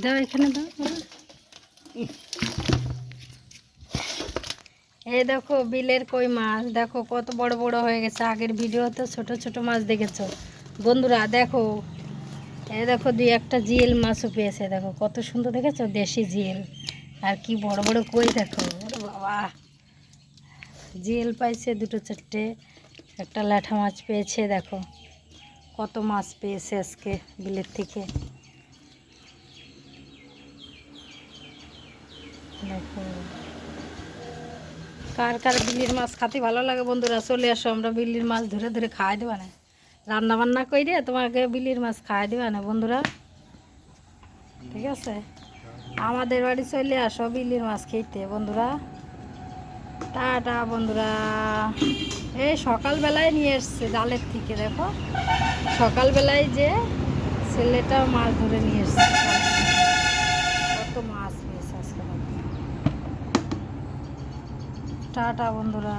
দাও এখানে দাও। এই দেখো বিলের কই মাছ, দেখো কত বড় বড় হয়ে গেছে। আগের ভিডিওতে ছোট ছোট মাছ দেখেছো বন্ধুরা। দেখো এই দেখো দুই একটা জিয়েল মাছও পেয়েছে, দেখো কত সুন্দর দেখেছো, দেশি জিয়েল। আর কি বড় বড় কই দেখো, ওরে বাবা। জিয়েল পাইছে দুটো চারটে, একটা ল্যাঠা মাছ পেয়েছে। দেখো কত মাছ পেয়েছে আজকে বিলের থেকে। দেখো কার কার বিলের মাছ খেতে ভালো লাগে বন্ধুরা, চলে আসো, আমরা বিলের মাছ ধরে ধরে খাওয়াই দেবা না, রান্না বান্না করে তোমাকে বিলের মাছ খাওয়াই দেবা না বন্ধুরা, ঠিক আছে? আমাদের বাড়ি চলে আসো বিলের মাছ খেতে বন্ধুরা। টাটা বন্ধুরা। এই সকালবেলায় নিয়ে এসছে জালের থেকে, দেখো সকালবেলায় যে ছেলেটা মাছ ধরে নিয়ে এসছে, কত মাছ পেয়েছে আজকে। টাটা বন্ধুরা।